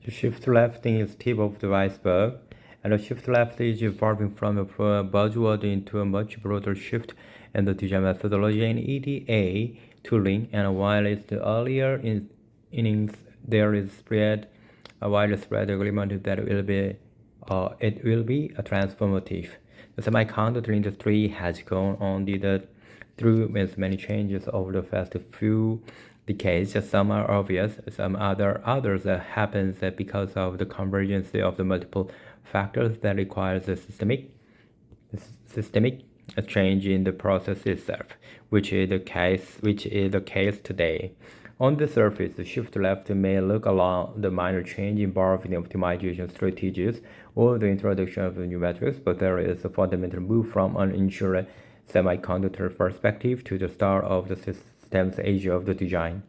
The shift left is tip of the iceberg, and the shift left is evolving from a buzzword into a much broader shift in the design methodology and EDA tooling. And while it's the earlier innings, there is a widespread agreement that it will be a transformative. The semiconductor industry has gone on through with many changes over the past few decades. Some are obvious, others happen because of the convergence of the multiple factors that requires a systemic change in the process itself, which is the case today. On the surface, the shift left may look along the minor change involving optimization strategies or the introduction of new metrics, but there is a fundamental move from an insured semiconductor perspective to the start of the systems age of the design.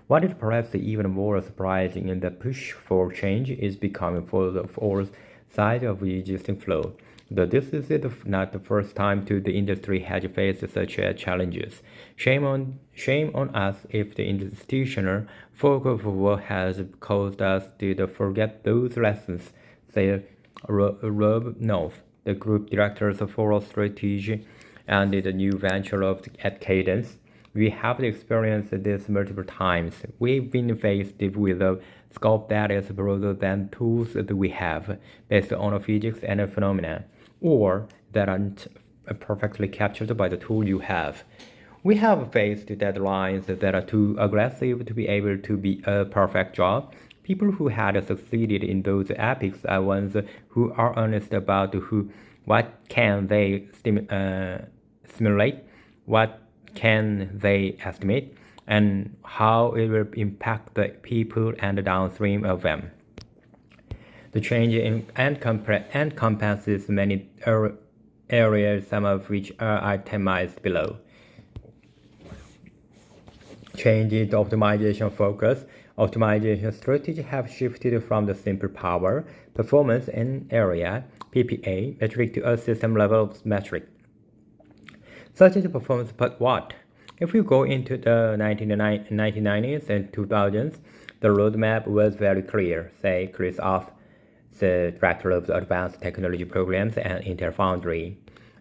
What is perhaps even more surprising in the push for change is becoming for the force side of the existing flow. Though this is not the first time the industry has faced such challenges. Shame on us if the institutional focus of work has caused us to forget those lessons, said Rob North, the group director for strategy and the new venture at Cadence. We have experienced this multiple times. We've been faced with a scope that is broader than tools that we have, based on physics and phenomena, or that aren't perfectly captured by the tool you have. We have faced deadlines that are too aggressive to be able to be a perfect job. People who had succeeded in those epics are ones who are honest about what can they simulate, what can they estimate, and how it will impact the people and downstream of them. The change encompasses many areas, some of which are itemized below. Change in the optimization focus. Optimization strategies have shifted from the simple power, performance, and area (PPA) metric to a system-level metric, such as performance per watt. If you go into the 1990s and 2000s, the roadmap was very clear. Say Chris Off, the director of the Advanced Technology Programs at Intel Foundry.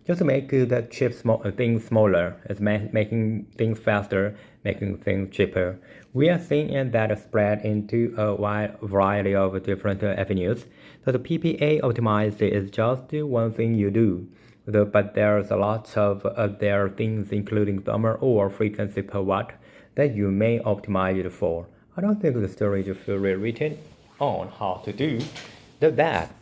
Just make the things smaller, is making things faster, making things cheaper. We are seeing that spread into a wide variety of different avenues. So the PPA optimized is just one thing you do. But there's a lot of other things, including number or frequency per watt, that you may optimize it for. I don't think the story is fully written on how to do that.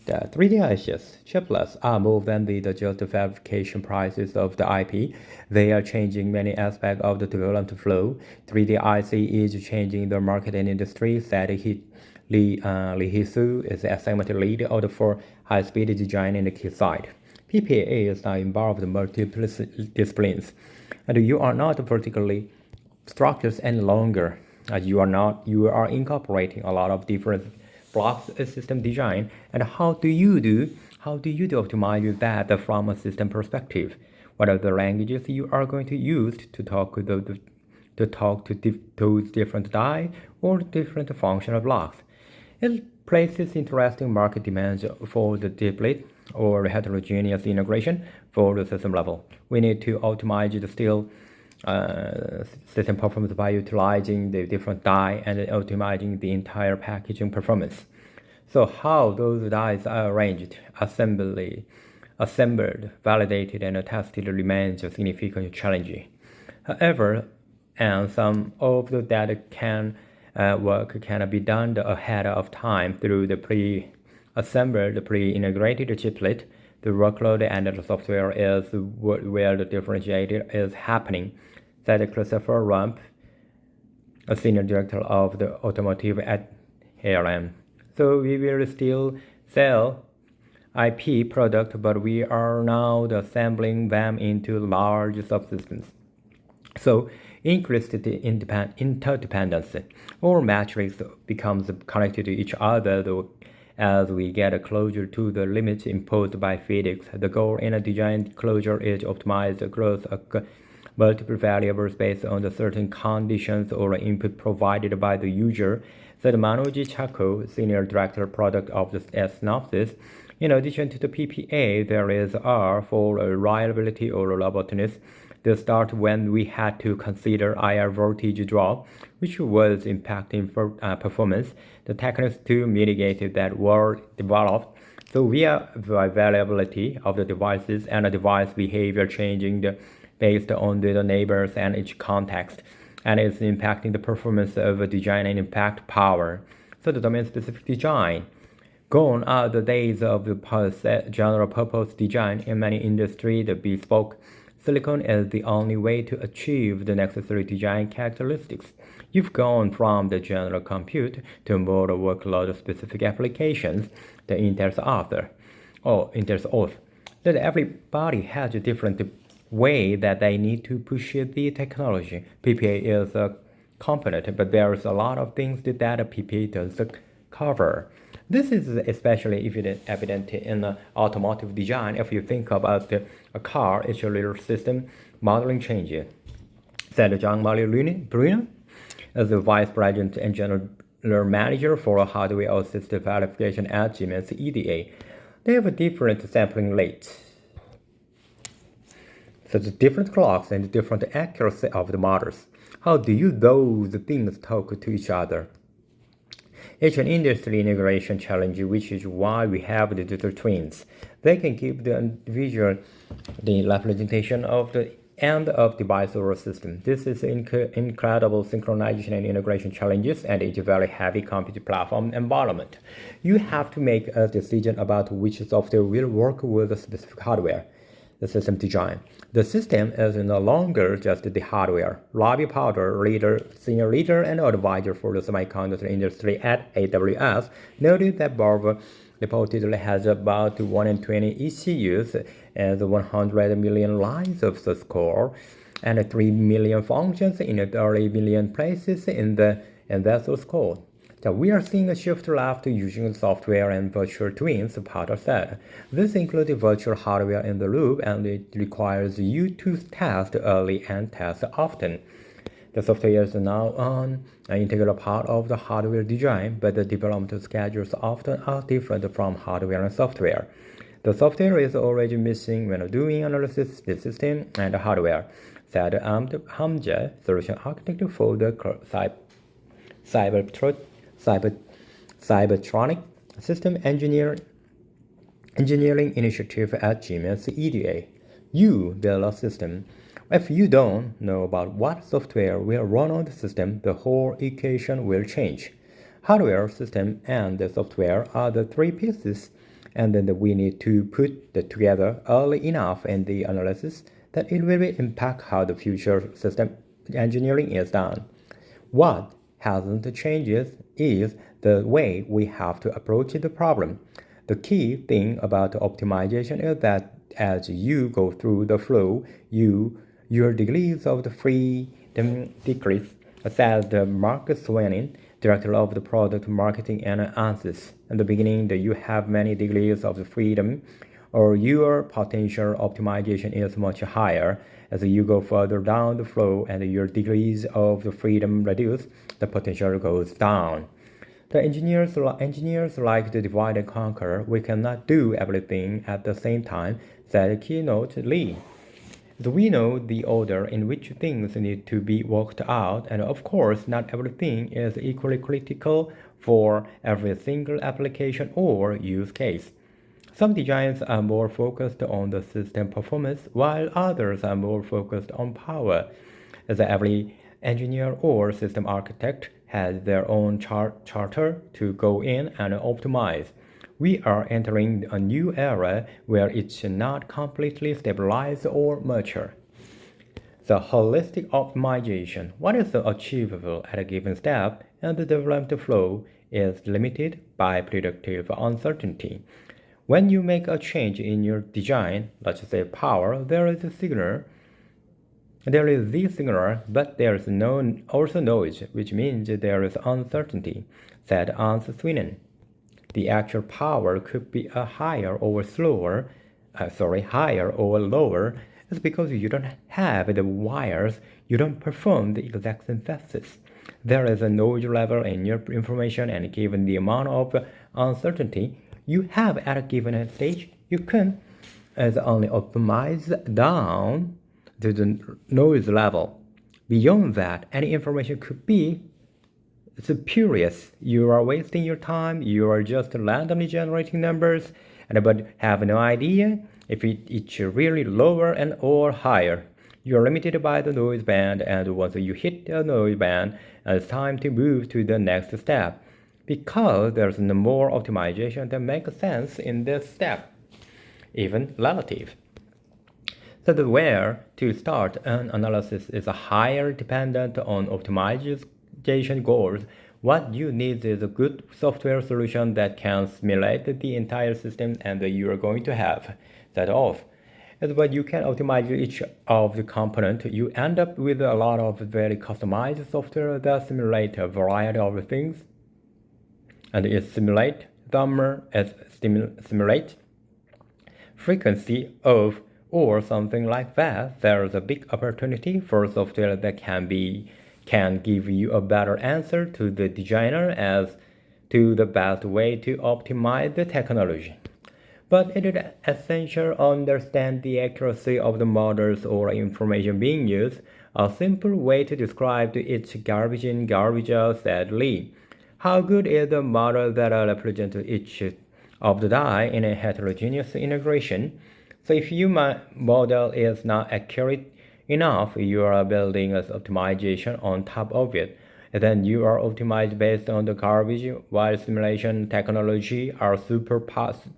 The 3D ICs, chiplets, are more than the justification prices of the IP. They are changing many aspects of the development flow. 3D IC is changing the market and industry, said Lee Hee-soo is the assignment lead for high-speed design in the Keysight. PPA is now involved in multiple disciplines, and you are not vertically structured any longer. You are incorporating a lot of different blocks of system design. And how do you optimize that from a system perspective? What are the languages you are going to use to talk to those different die or different functional blocks? It places interesting market demands for the deeply or heterogeneous integration for the system level. We need to optimize the system performance by utilizing the different die and optimizing the entire packaging performance. So how those dies are arranged, assembled, validated, and tested remains a significant challenge. However, and some of that work can be done ahead of time through the pre-assembled, pre-integrated chiplet. The workload and the software is where the differentiator is happening, said Christopher Rump, a senior director of the automotive at ARM. So we will still sell IP product, but we are now assembling them into large subsystems. So increased interdependence or matrix becomes connected to each other as we get closer to the limits imposed by physics. The goal in a design closure is optimized across multiple variables based on the certain conditions or input provided by the user, said Manoj Chakko, Senior Director Product of the Synopsys. In addition to the PPA, there is R for reliability or robustness. This started when we had to consider IR voltage drop, which was impacting performance. The techniques to mitigate that were developed. So via the availability of the devices and the device behavior changing based on the neighbors and each context, and it's impacting the performance of a design and impact power. So the domain-specific design. Gone are the days of the general purpose design. In many industries, the bespoke silicon is the only way to achieve the necessary design characteristics. You've gone from the general compute to more workload-specific applications, the Intel's author, that everybody has a different way that they need to push the technology. PPA is a component, but there's a lot of things that PPA does cover. This is especially evident in automotive design. If you think about a car, it's a little system modeling changes. Said Jean-Marie Bruno, as the Vice President and General Manager for Hardware Assisted Verification at Siemens EDA. They have a different sampling rates. So the different clocks and different accuracy of the models. How do those things talk to each other? It's an industry integration challenge, which is why we have the digital twins. They can give the individual the representation of the end of device or system. This is incredible synchronization and integration challenges, and it's a very heavy compute platform environment. You have to make a decision about which software will work with a specific hardware. The system design. The system is no longer just the hardware. Robbie Powder, senior leader and advisor for the semiconductor industry at AWS, noted that Volvo reportedly has about 120 ECUs and 100 million lines of source code and 3 million functions in 30 million places in that source code. So we are seeing a shift left using software and virtual twins, Powder said. This includes virtual hardware in the loop, and it requires you to test early and test often. The software is now an integral part of the hardware design, but the development schedules often are different from hardware and software. The software is already missing when doing analysis of the system and hardware, said Ahmed Hamza, solution architect for the Cybertronic System Engineering Initiative at Siemens EDA. You build a system. If you don't know about what software will run on the system, the whole equation will change. Hardware, system, and the software are the three pieces, and then we need to put them together early enough in the analysis that it will impact how the future system engineering is done. What hasn't changed is the way we have to approach the problem. The key thing about optimization is that as you go through the flow, your degrees of the freedom decrease, said Mark Swanin, director of the product marketing and ANSYS. In the beginning, you have many degrees of freedom, or your potential optimization is much higher. As you go further down the flow and your degrees of the freedom reduce, the potential goes down. The engineers like to divide and conquer. We cannot do everything at the same time, said Keynote Lee. We know the order in which things need to be worked out, and of course, not everything is equally critical for every single application or use case. Some designs are more focused on the system performance, while others are more focused on power. As every engineer or system architect has their own charter to go in and optimize. We are entering a new era where it's not completely stabilized or mature. The holistic optimization, what is achievable at a given step, and the development flow is limited by predictive uncertainty. When you make a change in your design, let's say power, there is the signal, but there is also noise, which means there is uncertainty, said Hans Swinen. The actual power could be higher or lower, It's because you don't have the wires, you don't perform the exact synthesis. There is a noise level in your information, and given the amount of uncertainty you have at a given stage, you can only optimize down to the noise level. Beyond that, any information could be spurious. You are wasting your time, you are just randomly generating numbers, but have no idea if it's really lower and or higher. You are limited by the noise band, and once you hit the noise band, it's time to move to the next step, because there's no more optimization that makes sense in this step, even relative. So the where to start an analysis is higher dependent on optimization goals. What you need is a good software solution that can simulate the entire system, and you are going to have that off. And when you can optimize each of the component, you end up with a lot of very customized software that simulate a variety of things. And it simulate number, it simulate frequency of, or something like that. There is a big opportunity for software that can give you a better answer to the designer as to the best way to optimize the technology. But it is essential to understand the accuracy of the models or information being used. A simple way to describe each garbage in, garbage out, said Lee. How good is the model that represents each of the die in a heterogeneous integration? So if your model is not accurate enough, you are building an optimization on top of it. And then you are optimized based on the garbage, while simulation technology are super powerful.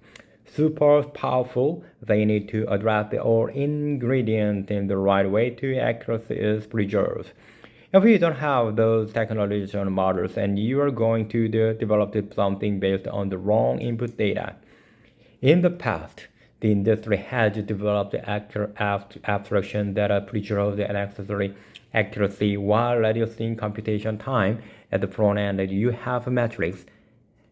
They need to address the all ingredient in the right way to accuracy is preserved. If you don't have those technologies or models, and you are going to develop something based on the wrong input data. In the past, the industry has developed abstraction that preserve the necessary accuracy while reducing computation time at the front end. You have metrics,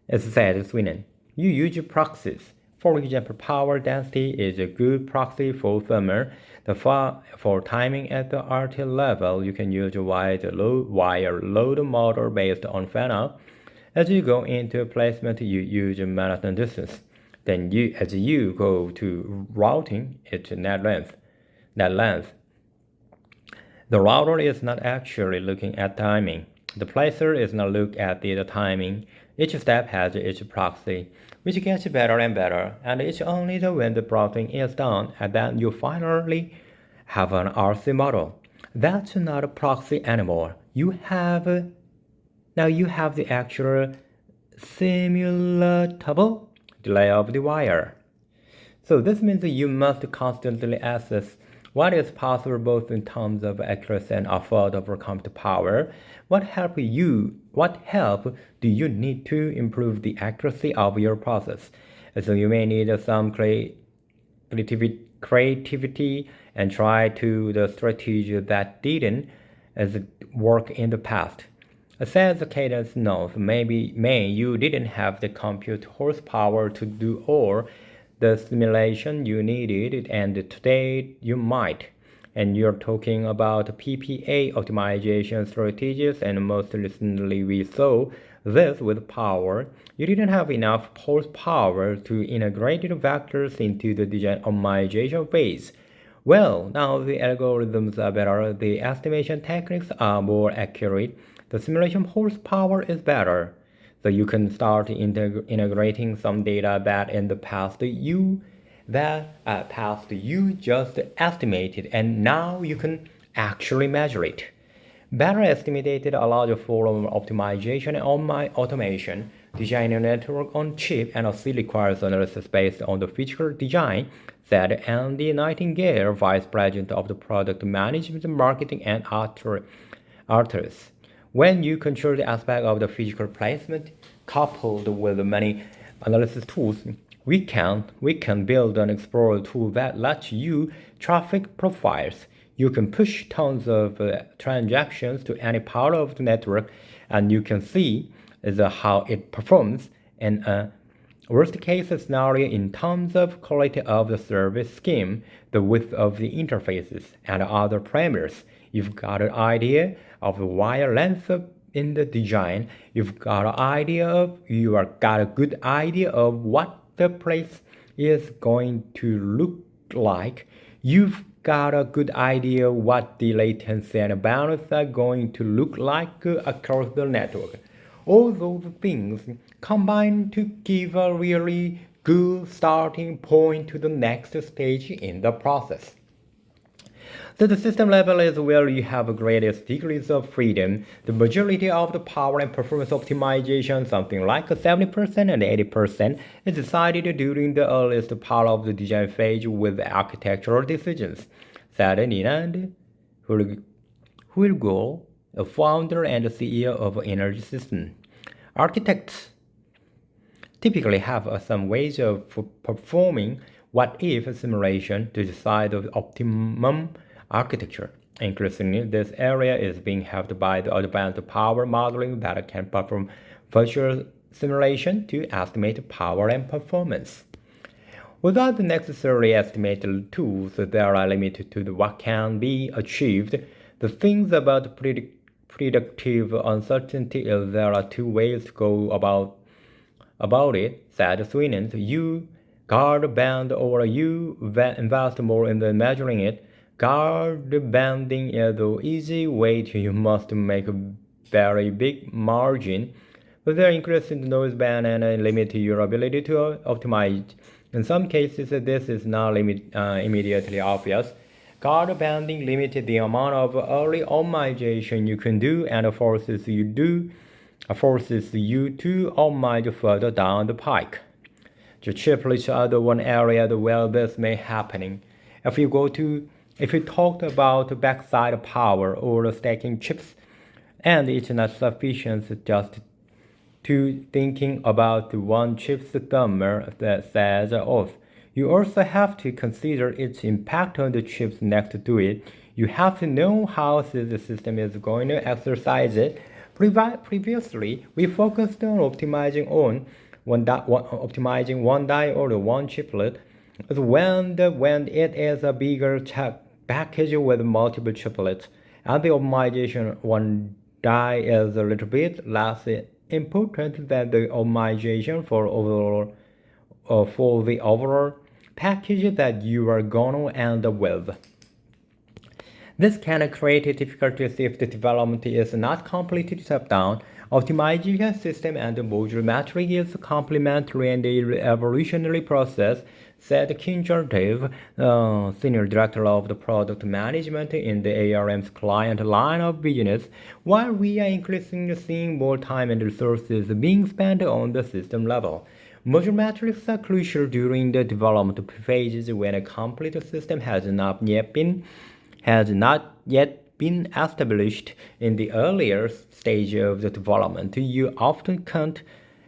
as said Swinen. You use proxies. For example, power density is a good proxy for thermal. For timing at the RT level, you can use wire load model based on fan-out. As you go into placement, you use Manhattan distance. Then as you go to routing, it's net length. The router is not actually looking at timing. The placer is not look at the timing. Each step has its proxy, which gets better and better, and it's only when the routing is done and then you finally have an RC model. That's not a proxy anymore. Now you have the actual simulatable delay of the wire. So this means that you must constantly assess what is possible both in terms of accuracy and effort over compute power. What help do you need to improve the accuracy of your process? So you may need some creativity and try to the strategy that didn't work in the past. Says Cadence notes, maybe you didn't have the compute horsepower to do all the simulation you needed, and today you might. And you're talking about PPA optimization strategies, and most recently we saw this with power. You didn't have enough horsepower to integrate the vectors into the design optimization phase. Well, now the algorithms are better, the estimation techniques are more accurate, the simulation horsepower is better. So you can start integrating some data that in the past you just estimated, and now you can actually measure it. Better estimated allows for optimization and automation. Design a network on chip and also requires analysis based on the physical design, said Andy Nightingale, Vice President of the Product Management, Marketing and Arthurs. When you control the aspect of the physical placement coupled with many analysis tools, we can build an explorer tool that lets you traffic profiles. You can push tons of transactions to any part of the network, and you can see how it performs in a Worst case scenario in terms of quality of the service scheme, the width of the interfaces, and other parameters. You've got an idea of the wire length in the design. You got a good idea of what the place is going to look like. You've got a good idea what the latency and bounds are going to look like across the network. All those things combine to give a really good starting point to the next stage in the process. So the system level is where you have greatest degrees of freedom. The majority of the power and performance optimization, something like 70% and 80%, is decided during the earliest part of the design phase with architectural decisions. Said Ninand Huilgul, a founder and CEO of Energy System. Architects typically have some ways of performing what-if simulation to decide the optimum architecture. Increasingly, this area is being helped by the advanced power modeling that can perform virtual simulation to estimate power and performance. Without the necessary estimated tools, there are limits to what can be achieved. The things about predictive uncertainty is there are two ways to go about it, said Sweeney. You guard band or you invest more in measuring it. Guard banding is the easy way to you must make a very big margin. But they're increasing the noise band and limit your ability to optimize. In some cases, this is not immediately obvious. Guard banding limits the amount of early optimization you can do and forces you to optimize further down the pike. The chiplets are the one area where this may happening. If you talked about backside power or stacking chips, and it's not sufficient just to thinking about the one chip's thermal that says off. You also have to consider its impact on the chips next to it. You have to know how the system is going to exercise it. Previously, we focused on optimizing one die or one chiplet. When it is a bigger package with multiple chiplets, and the optimization one die is a little bit less important than the optimization for the overall package that you are going to end up with. This can create difficulties if the development is not completely top-down. Optimization system and module metric is a complementary and evolutionary process, said Kinjal Dev, Senior Director of the Product Management in the ARM's client line of business, while we are increasingly seeing more time and resources being spent on the system level. Module metrics are crucial during the development phases when a complete system has not yet been established. In the earlier stage of the development. You often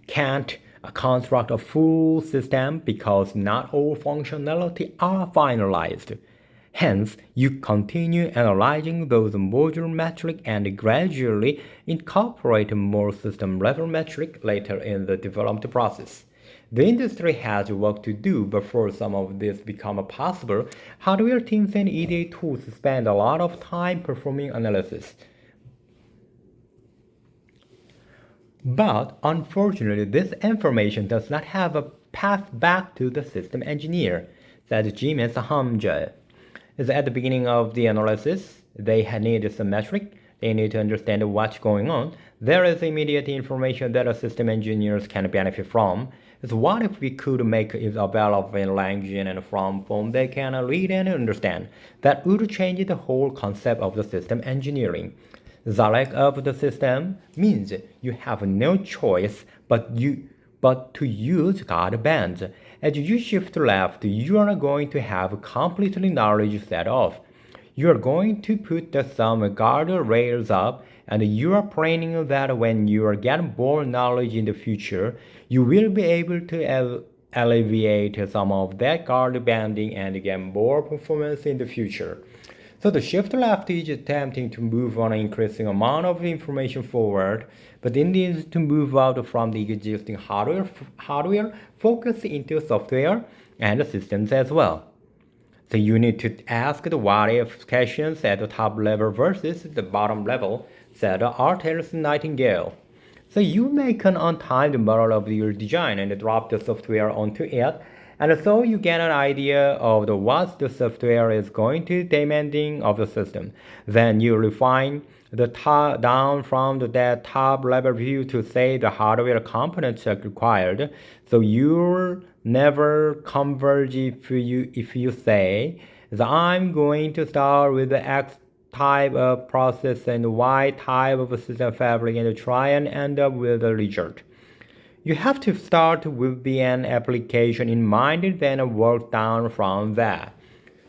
can't construct a full system because not all functionality are finalized. Hence, you continue analyzing those module metrics and gradually incorporate more system-level metrics later in the development process. The industry has work to do before some of this become possible. Hardware teams and EDA tools spend a lot of time performing analysis. But unfortunately, this information does not have a path back to the system engineer, said Jimis Hamja. At the beginning of the analysis, they need some metric. They need to understand what's going on. There is immediate information that system engineers can benefit from. What if we could make it available in language and form they can read and understand? That would change the whole concept of the system engineering. The lack of the system means you have no choice but to use guard bands. As you shift left, you are going to have completely knowledge set off. You are going to put some guard rails up, and you are planning that when you are getting more knowledge in the future, you will be able to alleviate some of that guard banding and get more performance in the future. So the shift left is attempting to move an increasing amount of information forward, but it needs to move out from the existing hardware focus into software and systems as well. So you need to ask the what if questions at the top level versus the bottom level, said Arthur Nightingale. So you make an untimed model of your design and drop the software onto it, and so you get an idea of what the software is going to demanding of the system. Then you refine the top down from that top level view to say the hardware components are required. So you'll never converge if you say that I'm going to start with the X type of process and Y type of system fabric and try and end up with a result. You have to start with the end application in mind and then work down from that.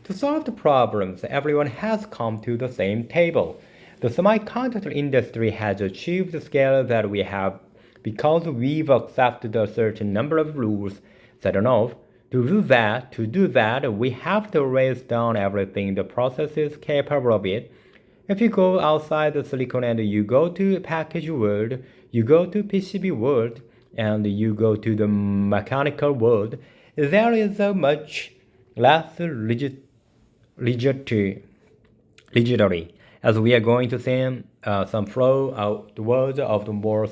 To solve the problems, everyone has come to the same table. The semiconductor industry has achieved the scale that we have because we've accepted a certain number of rules set enough. To do that, we have to raise down everything the process is capable of it. If you go outside the silicon and you go to package world, you go to PCB world, and you go to the mechanical world, there is a much less rigidity, as we are going to see some flow outwards of the more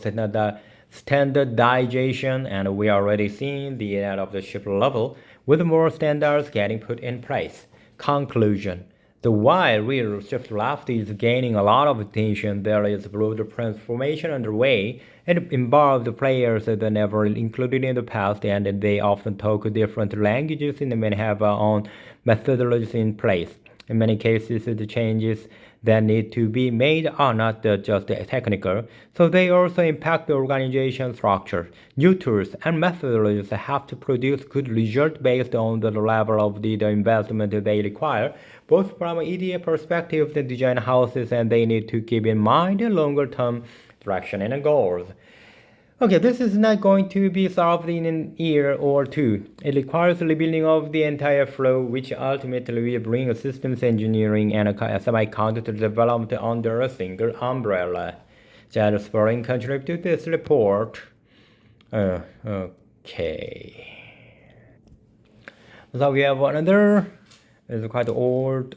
standardization, and we are already seeing the end of the ship level with more standards getting put in place. Conclusion. The while real shift left is gaining a lot of attention, there is broader transformation underway. It involves players that never included in the past, and they often talk different languages and may have their own methodologies in place. In many cases, the changes that need to be made are not just technical, so they also impact the organization structure. New tools and methodologies have to produce good results based on the level of the investment they require, both from an EDA perspective, the design houses, and they need to keep in mind the longer-term direction and goals. Okay, this is not going to be solved in an year or two. It requires rebuilding of the entire flow, which ultimately will bring a systems engineering and a semiconductor development under a single umbrella. Chad Spring contributed to this report. Okay. So we have another, it's quite old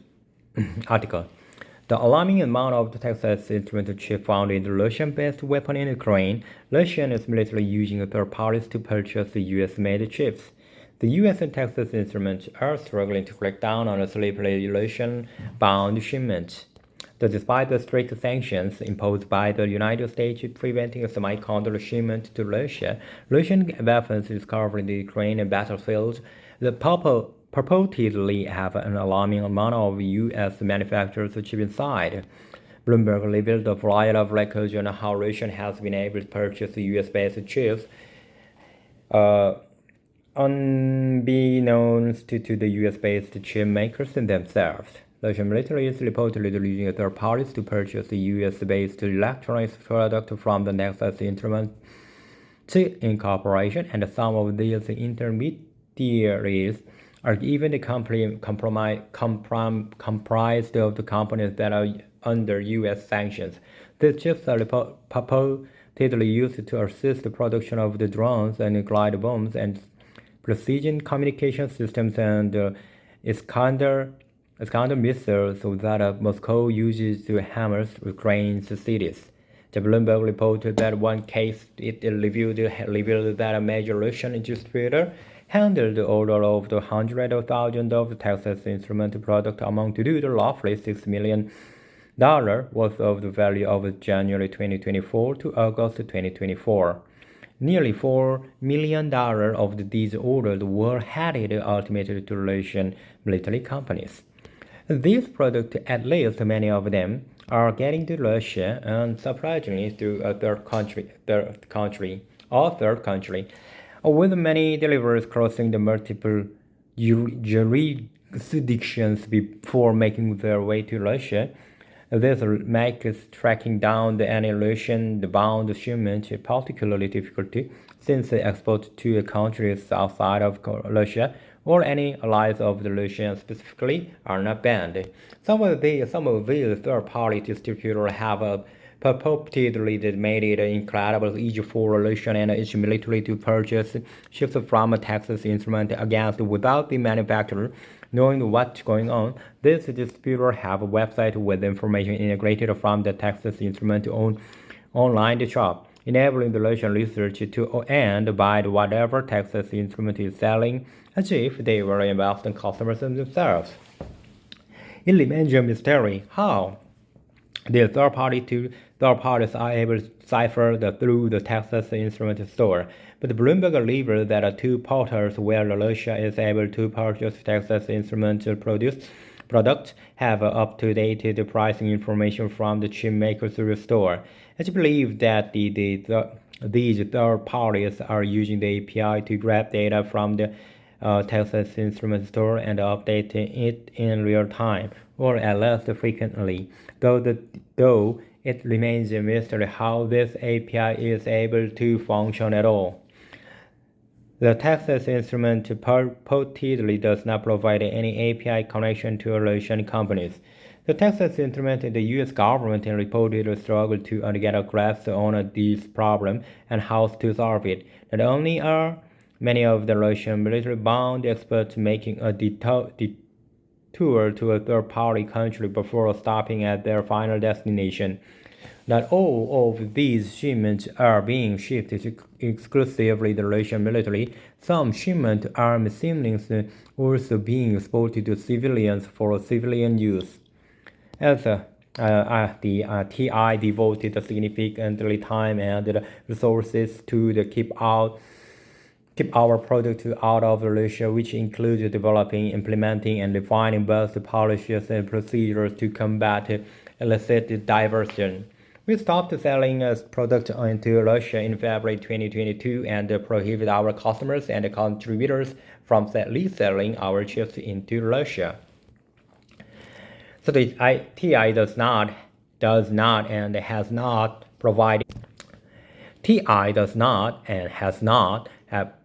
article. The alarming amount of the Texas Instruments chip found in the Russian-based weapon in Ukraine. Russia is military using third parties to purchase the U.S.-made chips. The U.S. and Texas Instruments are struggling to crack down on a slippery Russian-bound shipments. Despite the strict sanctions imposed by the United States preventing a semiconductor shipment to Russia, Russian weapons discovered in the Ukrainian battlefields, the purportedly have an alarming amount of U.S. manufacturers chip inside. Bloomberg revealed a variety of records on how Russia has been able to purchase U.S.-based chips, unbeknownst to the U.S.-based chip makers themselves. Russian military is reportedly using third parties to purchase the U.S.-based electronics product from the Texas Instruments Incorporation, and some of these intermediaries are even comprised of the companies that are under U.S. sanctions. These chips are purportedly used to assist the production of the drones and glide bombs and precision communication systems and Iskander missiles that Moscow uses to hammer Ukraine's cities. The Bloomberg reported that one case it revealed that a major Russian distributor handled the order of the hundreds of thousands of Texas Instrument product amounting to roughly $6 million worth of the value of January 2024 to August 2024. Nearly $4 million of these orders were headed ultimately to Russian military companies. These products, at least many of them, are getting to Russia and surprisingly through a third country, with many deliveries crossing the multiple jurisdictions before making their way to Russia. This makes tracking down any Russian-bound shipment particularly difficult, since the export to countries outside of Russia or any allies of the Russian specifically are not banned. Some of these third-party distributors have purportedly made it incredibly easy for Russia and its military to purchase ships from a Texas Instrument against without the manufacturer knowing what's going on. These distributors have a website with information integrated from the Texas Instrument online shop, enabling the Russian research to and buy whatever Texas Instrument is selling as if they were investing customers themselves. It remains a mystery how the third parties are able to cipher through the Texas Instrument store. But Bloomberg believes that two portals where Russia is able to purchase Texas Instrument products have up-to-date pricing information from the chip maker's store. It's believed that these third parties are using the API to grab data from the Texas Instrument store and update it in real time, or at least frequently, though it remains a mystery how this API is able to function at all. The Texas Instrument purportedly does not provide any API connection to Russian companies. The Texas Instrument and the U.S. government reported struggle to get a grasp on this problem and how to solve it. Not only are many of the Russian military-bound experts making a detour to a third-party country before stopping at their final destination. Not all of these shipments are being shipped exclusively to the Russian military. Some shipments are seemingly also being exported to civilians for civilian use. As the TI devoted significantly time and resources to keep our product out of Russia, which includes developing, implementing, and refining best policies and procedures to combat illicit diversion. We stopped selling a product into Russia in February 2022 and prohibited our customers and contributors from reselling our chips into Russia. So the TI does not and has not provided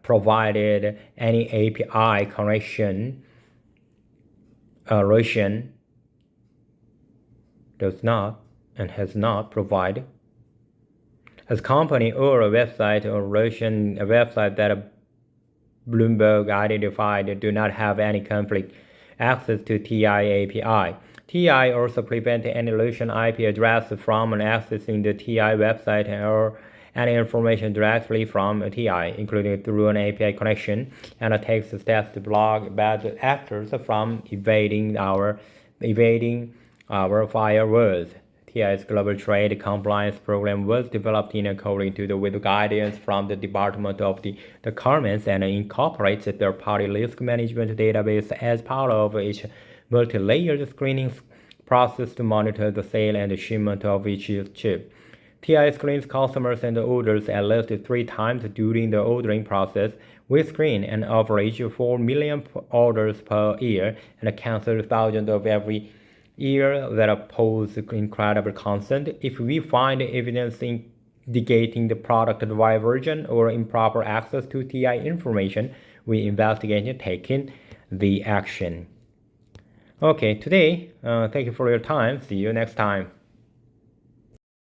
provided any API connection. Russian does not and has not provided as company or a website or Russian website that Bloomberg identified do not have any conflict access to TI API. TI also prevents any Russian IP address from accessing the TI website or any information directly from TI, including through an API connection, and takes steps to block bad actors from evading our firewalls. TI's Global Trade Compliance Program was developed in accordance with guidance from the Department of the Commerce and incorporates a third-party risk management database as part of its multi-layered screening process to monitor the sale and shipment of each chip. TI screens customers and orders at least 3 times during the ordering process. We screen an average of 4 million orders per year and cancel thousands of every year that pose incredible concern. If we find evidence indicating the product diversion or improper access to TI information, we investigate taking the action. Okay, today, thank you for your time. See you next time.